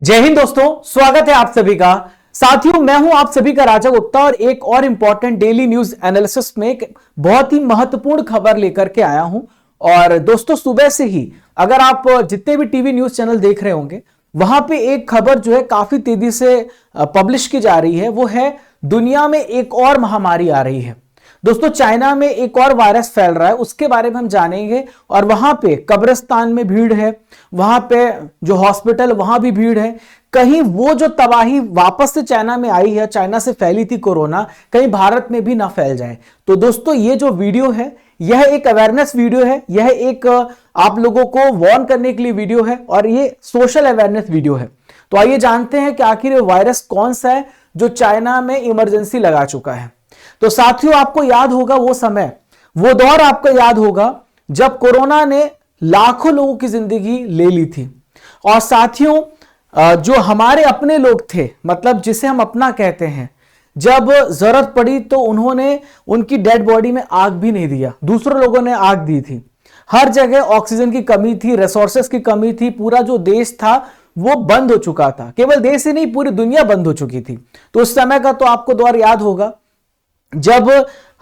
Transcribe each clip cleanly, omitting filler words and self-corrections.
जय हिंद दोस्तों, स्वागत है आप सभी का। साथियों, मैं हूं आप सभी का राजा गुप्ता और एक और इंपॉर्टेंट डेली न्यूज एनालिसिस में एक बहुत ही महत्वपूर्ण खबर लेकर के आया हूं। और दोस्तों, सुबह से ही अगर आप जितने भी टीवी न्यूज चैनल देख रहे होंगे, वहां पे एक खबर जो है काफी तेजी से पब्लिश की जा रही है। वो है दुनिया में एक और महामारी आ रही है। दोस्तों, चाइना में एक और वायरस फैल रहा है, उसके बारे में हम जानेंगे। और वहां पे कब्रिस्तान में भीड़ है, वहां पे जो हॉस्पिटल वहां भी भीड़ है। कहीं वो जो तबाही वापस से चाइना में आई है, चाइना से फैली थी कोरोना, कहीं भारत में भी ना फैल जाए। तो दोस्तों, ये जो वीडियो है यह एक अवेयरनेस वीडियो है, यह एक आप लोगों को वार्न करने के लिए वीडियो है और ये सोशल अवेयरनेस वीडियो है। तो आइए जानते हैं कि आखिर ये वायरस कौन सा है जो चाइना में इमरजेंसी लगा चुका है। तो साथियों, आपको याद होगा वो समय, वो दौर आपको याद होगा जब कोरोना ने लाखों लोगों की जिंदगी ले ली थी। और साथियों, जो हमारे अपने लोग थे, मतलब जिसे हम अपना कहते हैं, जब जरूरत पड़ी तो उन्होंने उनकी डेड बॉडी में आग भी नहीं दिया, दूसरे लोगों ने आग दी थी। हर जगह ऑक्सीजन की कमी थी, रिसोर्सेस की कमी थी, पूरा जो देश था वो बंद हो चुका था। केवल देश ही नहीं, पूरी दुनिया बंद हो चुकी थी। तो उस समय का तो आपको दौर याद होगा जब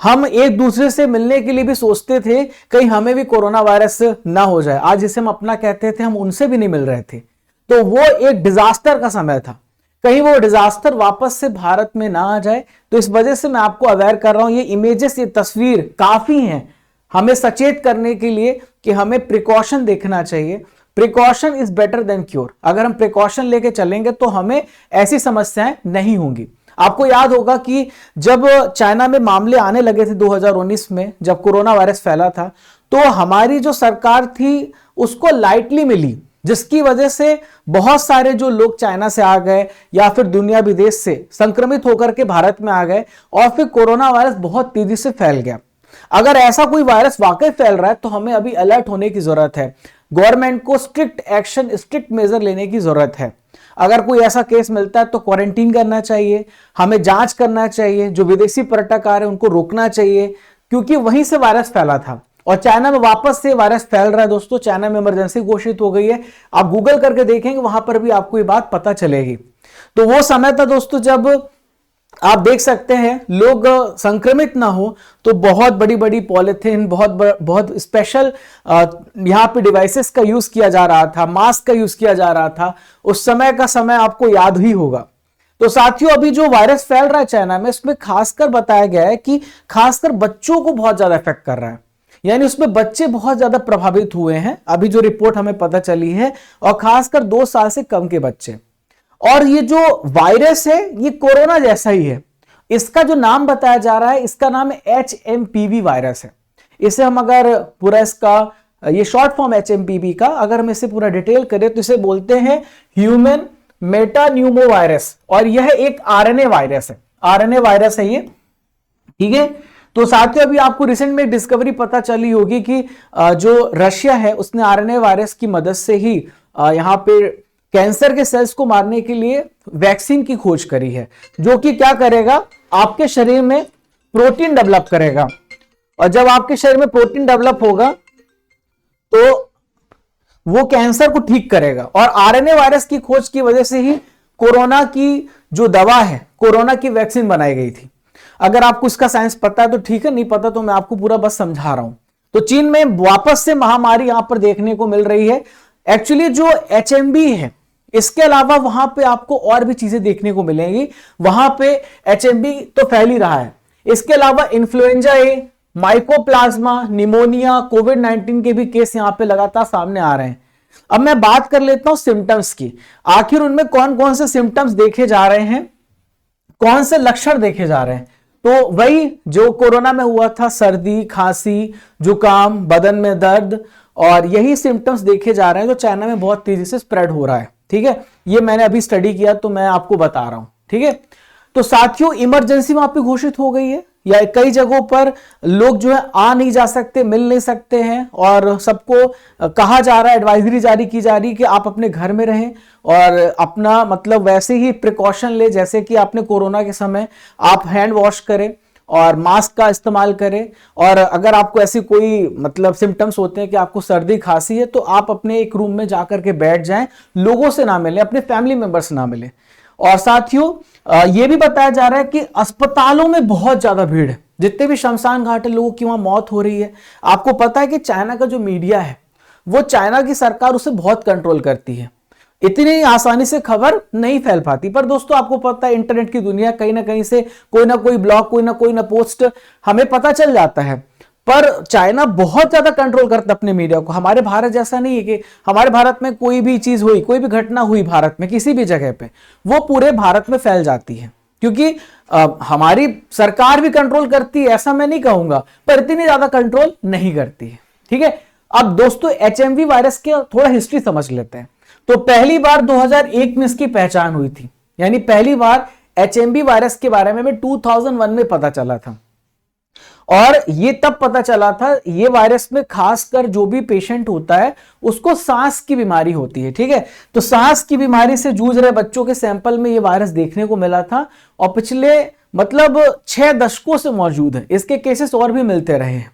हम एक दूसरे से मिलने के लिए भी सोचते थे कहीं हमें भी कोरोना वायरस ना हो जाए। आज जिसे हम अपना कहते थे, हम उनसे भी नहीं मिल रहे थे। तो वो एक डिजास्टर का समय था। कहीं वो डिजास्टर वापस से भारत में ना आ जाए, तो इस वजह से मैं आपको अवेयर कर रहा हूं। ये इमेजेस, ये तस्वीर काफी हैं हमें सचेत करने के लिए कि हमें प्रिकॉशन देखना चाहिए। Precaution is better than cure. अगर हम प्रिकॉशन लेके चलेंगे तो हमें ऐसी समस्याएं नहीं होंगी। आपको याद होगा कि जब चाइना में मामले आने लगे थे 2019 में, जब कोरोना वायरस फैला था, तो हमारी जो सरकार थी उसको लाइटली मिली, जिसकी वजह से बहुत सारे जो लोग चाइना से आ गए या फिर दुनिया विदेश से संक्रमित होकर के भारत में आ गए और फिर कोरोना वायरस बहुत तेजी से फैल गया। अगर ऐसा कोई वायरस वाकई फैल रहा है तो हमें अभी अलर्ट होने की जरूरत है। गवर्नमेंट को स्ट्रिक्ट एक्शन, स्ट्रिक्ट मेजर लेने की जरूरत है। अगर कोई ऐसा केस मिलता है तो क्वारंटीन करना चाहिए, हमें जांच करना चाहिए, जो विदेशी पर्यटक आ रहे हैं उनको रोकना चाहिए, क्योंकि वहीं से वायरस फैला था और चाइना में वापस से वायरस फैल रहा है। दोस्तों, चाइना में इमरजेंसी घोषित हो गई है। आप गूगल करके देखेंगे, वहां पर भी आपको ये बात पता चलेगी। तो वो समय था दोस्तों जब आप देख सकते हैं लोग संक्रमित ना हो तो बहुत बड़ी बड़ी पॉलिथीन, बहुत स्पेशल यहां पे डिवाइसेस का यूज किया जा रहा था, मास्क का यूज किया जा रहा था। उस समय का समय आपको याद ही होगा। तो साथियों, अभी जो वायरस फैल रहा है चाइना में, इसमें खासकर बताया गया है कि खासकर बच्चों को बहुत ज्यादा इफेक्ट कर रहा है, यानी उसमें बच्चे बहुत ज्यादा प्रभावित हुए हैं, अभी जो रिपोर्ट हमें पता चली है, और खासकर 2 साल से कम के बच्चे। और ये जो वायरस है ये कोरोना जैसा ही है। इसका जो नाम बताया जा रहा है, इसका नाम है HMPV वायरस है। इसे हम अगर पूरा इसका ये शॉर्ट फॉर्म HMPV का अगर हम इसे पूरा डिटेल करें तो इसे बोलते हैं ह्यूमन मेटान्यूमो वायरस। और यह एक RNA वायरस है, RNA वायरस है ये, ठीक है। तो साथियों, अभी आपको रिसेंट में डिस्कवरी पता चली होगी कि जो रशिया है उसने RNA वायरस की मदद से ही यहां पे कैंसर के सेल्स को मारने के लिए वैक्सीन की खोज करी है, जो कि क्या करेगा, आपके शरीर में प्रोटीन डेवलप करेगा। और जब आपके शरीर में प्रोटीन डेवलप होगा तो वो कैंसर को ठीक करेगा। और RNA वायरस की खोज की वजह से ही कोरोना की जो दवा है, कोरोना की वैक्सीन बनाई गई थी। अगर आपको इसका साइंस पता है तो ठीक है, नहीं पता तो मैं आपको पूरा बस समझा रहा हूं। तो चीन में वापस से महामारी यहां पर देखने को मिल रही है। एक्चुअली जो HMB है, इसके अलावा वहां पे आपको और भी चीजें देखने को मिलेंगी। वहां पे HMB तो फैल ही रहा है, इसके अलावा इन्फ्लुएंजा ए, माइकोप्लाज्मा, निमोनिया, कोविड-19 के भी केस यहां पे लगातार सामने आ रहे हैं। अब मैं बात कर लेता हूं सिम्टम्स की। आखिर उनमें कौन कौन से सिम्टम्स देखे जा रहे हैं, कौन से लक्षण देखे जा रहे हैं। तो वही जो कोरोना में हुआ था, सर्दी, खांसी, जुकाम, बदन में दर्द, और यही सिम्टम्स देखे जा रहे हैं जो चाइना में बहुत तेजी से स्प्रेड हो रहा है, ठीक है। ये मैंने अभी स्टडी किया तो मैं आपको बता रहा हूं, ठीक है। तो साथियों, इमरजेंसी वहां पे घोषित हो गई है, या कई जगहों पर लोग जो है आ नहीं जा सकते, मिल नहीं सकते हैं, और सबको कहा जा रहा है, एडवाइजरी जारी की जा रही है कि आप अपने घर में रहें और अपना मतलब वैसे ही प्रिकॉशन ले, जैसे कि आपने कोरोना के समय आप हैंड वॉश करें और मास्क का इस्तेमाल करें। और अगर आपको ऐसी कोई मतलब सिम्टम्स होते हैं कि आपको सर्दी खांसी है, तो आप अपने एक रूम में जाकर के बैठ जाएं, लोगों से ना मिलें, अपने फैमिली मेंबर से ना मिलें। और साथियों यह भी बताया जा रहा है कि अस्पतालों में बहुत ज्यादा भीड़ है, जितने भी शमशान घाट है लोगों की वहां मौत हो रही है। आपको पता है कि चाइना का जो मीडिया है वो चाइना की सरकार उसे बहुत कंट्रोल करती है, इतनी आसानी से खबर नहीं फैल पाती। पर दोस्तों आपको पता है इंटरनेट की दुनिया, कहीं ना कहीं से कोई ना कोई ब्लॉग, कोई ना पोस्ट हमें पता चल जाता है। पर चाइना बहुत ज्यादा कंट्रोल करता है अपने मीडिया को। हमारे भारत जैसा नहीं है कि हमारे भारत में कोई भी चीज हुई, कोई भी घटना हुई भारत में किसी भी जगह पे, वो पूरे भारत में फैल जाती है, क्योंकि हमारी सरकार भी कंट्रोल करती है, ऐसा मैं नहीं कहूंगा, पर इतनी ज्यादा कंट्रोल नहीं करती है। ठीक है, अब दोस्तों एचएमवी वायरस के थोड़ा हिस्ट्री समझ लेते हैं। तो पहली बार 2001 में इसकी पहचान हुई थी, यानी पहली बार एचएमवी वायरस के बारे में 2001 में पता चला था। और ये तब पता चला था, ये वायरस में खासकर जो भी पेशेंट होता है उसको सांस की बीमारी होती है। ठीक है, तो सांस की बीमारी से जूझ रहे बच्चों के सैंपल में ये वायरस देखने को मिला था, और पिछले मतलब 6 दशकों से मौजूद है। इसके केसेस और भी मिलते रहे हैं।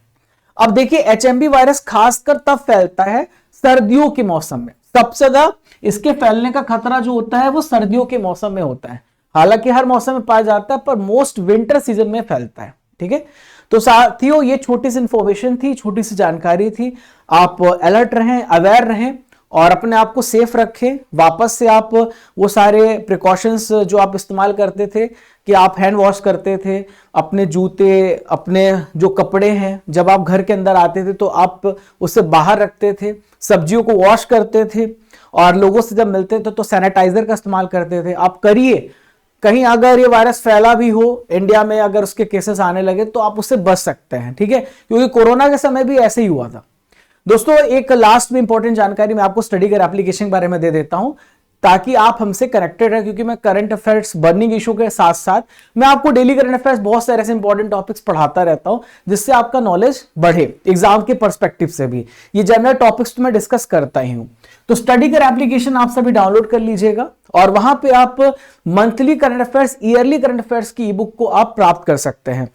अब देखिए एचएमवी वायरस खासकर तब फैलता है सर्दियों के मौसम में। सबसे ज्यादा इसके फैलने का खतरा जो होता है वो सर्दियों के मौसम में होता है। हालांकि हर मौसम में पाया जाता है, पर मोस्ट विंटर सीजन में फैलता है। ठीक है, तो साथियों ये छोटी सी इंफॉर्मेशन थी, छोटी सी जानकारी थी। आप अलर्ट रहें, अवेयर रहें और अपने आप को सेफ रखें। वापस से आप वो सारे प्रिकॉशंस जो आप इस्तेमाल करते थे, कि आप हैंड वॉश करते थे अपने जूते, अपने जो कपड़े हैं, जब आप घर के अंदर आते थे तो आप उसे बाहर रखते थे, सब्जियों को वॉश करते थे, और लोगों से जब मिलते थे तो सैनिटाइजर का इस्तेमाल करते थे। आप करिए, कहीं अगर ये वायरस फैला भी हो इंडिया में, अगर उसके केसेस आने लगे तो आप उससे बच सकते हैं। ठीक है, क्योंकि कोरोना के समय भी ऐसे ही हुआ था। दोस्तों एक लास्ट में इंपॉर्टेंट जानकारी मैं आपको स्टडी कर एप्लीकेशन के बारे में दे देता हूं, ताकि आप हमसे कनेक्टेड रहे, क्योंकि मैं करंट अफेयर्स, बर्निंग इशू के साथ साथ मैं आपको डेली करंट अफेयर्स बहुत सारे ऐसे इंपॉर्टेंट टॉपिक्स पढ़ाता रहता हूं, जिससे आपका नॉलेज बढ़े एग्जाम के पर्सपेक्टिव से भी। ये जनरल टॉपिक्स तो मैं डिस्कस करता ही हूं। तो स्टडी कर एप्लीकेशन आप सभी डाउनलोड कर लीजिएगा, और वहां पे आप monthly current affairs, yearly current affairs की ई बुक को आप प्राप्त कर सकते हैं।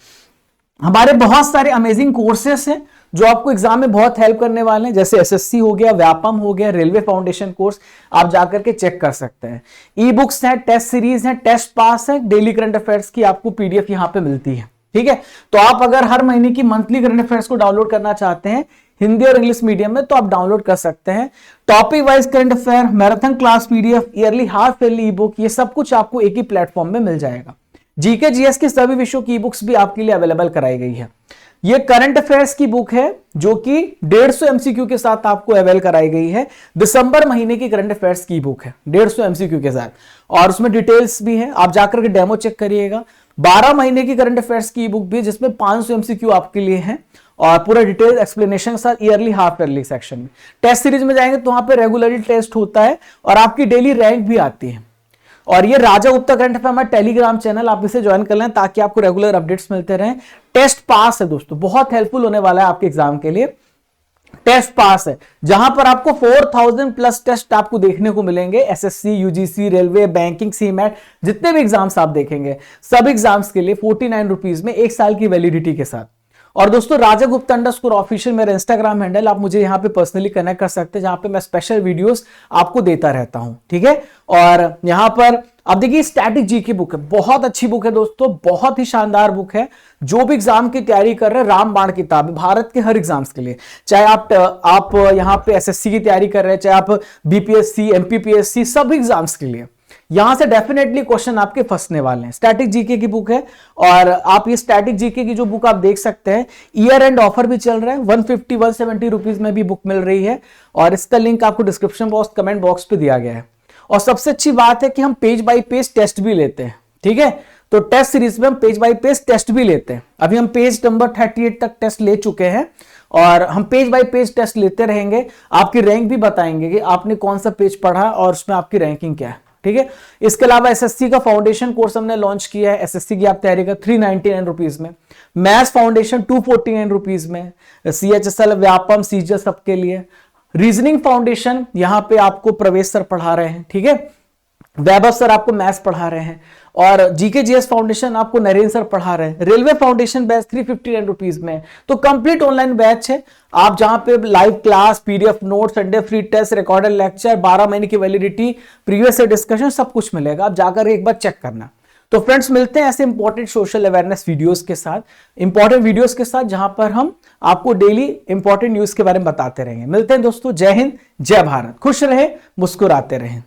हमारे बहुत सारे अमेजिंग कोर्सेस हैं जो आपको एग्जाम में बहुत हेल्प करने वाले हैं, जैसे एसएससी हो गया, व्यापम हो गया, रेलवे फाउंडेशन कोर्स, आप जाकर के चेक कर सकते हैं। ई बुक्स हैं, टेस्ट सीरीज हैं, टेस्ट पास है, डेली करंट अफेयर्स की आपको पीडीएफ यहां पे मिलती है। ठीक है, तो आप अगर हर महीने की मंथली करंट अफेयर्स को डाउनलोड करना चाहते हैं हिंदी और इंग्लिश मीडियम में, तो आप डाउनलोड कर सकते हैं। Topic wise current affair, marathon class PDF, yearly half yearly ई बुक, ये सब कुछ आपको एक ही प्लेटफॉर्म में मिल जाएगा। जीके जीएस के सभी विषयों की ई बुक्स भी आपके लिए अवेलेबल कराई गई है। ये करंट अफेयर्स की बुक है जो कि 150 एमसीक्यू के साथ आपको अवेल कराई गई है। दिसंबर महीने की करंट अफेयर्स की बुक है 150 एमसीक्यू के साथ, और उसमें डिटेल्स भी है, आप जाकर के डेमो चेक करिएगा। 12 महीने की करंट अफेयर्स की बुक भी, जिसमें 500 एमसीक्यू आपके लिए है, और पूरा डिटेल एक्सप्लेनेशन के साथ ईयरली हाफ ईयरली सेक्शन में। टेस्ट सीरीज में जाएंगे तो वहां पे रेगुलरली टेस्ट होता है और आपकी डेली रैंक भी आती है। और ये राजा गुप्ता करंट अफेयर हमारा टेलीग्राम चैनल, आप इसे ज्वाइन कर लें ताकि आपको रेगुलर अपडेट्स मिलते रहें। टेस्ट पास है दोस्तों, बहुत हेल्पफुल होने वाला है आपके एग्जाम के लिए। टेस्ट पास है जहां पर आपको 4000 प्लस टेस्ट आपको देखने को मिलेंगे। SSC, UGC, railway, banking, CMAT, जितने भी एग्जाम्स आप देखेंगे सब एग्जाम्स के लिए 49 रुपीज में 1 साल की वैलिडिटी के साथ। और दोस्तों राजा गुप्ता अंडरस्कोर ऑफिशियल मेरा इंस्टाग्राम हैंडल, आप मुझे यहां पे पर्सनली कनेक्ट कर सकते हैं, जहां पे मैं स्पेशल वीडियोस आपको देता रहता हूं। ठीक है, और यहां पर अब देखिए स्टैटिक जी की बुक है, बहुत अच्छी बुक है दोस्तों, बहुत ही शानदार बुक है। जो भी एग्जाम की तैयारी कर रहे हैं, रामबाण किताब है भारत के हर एग्जाम्स के लिए। चाहे आप यहां पे एसएससी की तैयारी कर रहे हैं, चाहे आप बीपीएससी, एमपीपीएससी, सब एग्जाम्स के लिए यहां से डेफिनेटली क्वेश्चन आपके फंसने वाले हैं। स्टैटिक जीके की बुक है, और आप ये स्टैटिक जीके की जो बुक आप देख सकते हैं, ईयर एंड ऑफर भी चल रहा है, 150-170 रुपीज में भी बुक मिल रही है, और इसका लिंक आपको डिस्क्रिप्शन बॉक्स, कमेंट बॉक्स पे दिया गया है। और सबसे अच्छी बात है कि हम पेज बाय पेज टेस्ट भी लेते हैं। ठीक है, तो टेस्ट सीरीज में हम पेज बाय पेज टेस्ट भी लेते हैं। अभी हम पेज नंबर 38 तक टेस्ट ले चुके हैं, और हम पेज बाय पेज टेस्ट लेते रहेंगे। आपकी रैंक भी बताएंगे कि आपने कौन सा पेज पढ़ा और उसमें आपकी रैंकिंग क्या है। ठीक है, इसके अलावा एसएससी का फाउंडेशन कोर्स हमने लॉन्च किया है। एसएससी की आप तैयारी कर 399 रुपीज में, मैथ्स फाउंडेशन 249 रुपीज में, सीएचएसएल, व्यापम, सीजीएल सबके लिए। रीजनिंग फाउंडेशन यहां पे आपको प्रवेश सर पढ़ा रहे हैं। ठीक है, वैभव सर आपको मैथ्स पढ़ा रहे हैं और जीके जीएस फाउंडेशन आपको नरेंद्र सर पढ़ा रहे हैं। रेलवे फाउंडेशन बैच 359 रुपीज में, तो कंप्लीट ऑनलाइन बैच है। आप जहां पे live class, PDF note, Sunday free test, recorded lecture, 12 महीने की वैलिडिटी, प्रीवियस डिस्कशन, सब कुछ मिलेगा। आप जाकर एक बार चेक करना। तो फ्रेंड्स, मिलते हैं ऐसे इंपॉर्टेंट सोशल अवेयरनेस वीडियोस के साथ, इंपॉर्टेंट वीडियोस के साथ, जहां पर हम आपको डेली इंपॉर्टेंट न्यूज के बारे में बताते रहेंगे। मिलते हैं दोस्तों। जय हिंद, जय भारत। खुश रहे, मुस्कुराते रहें।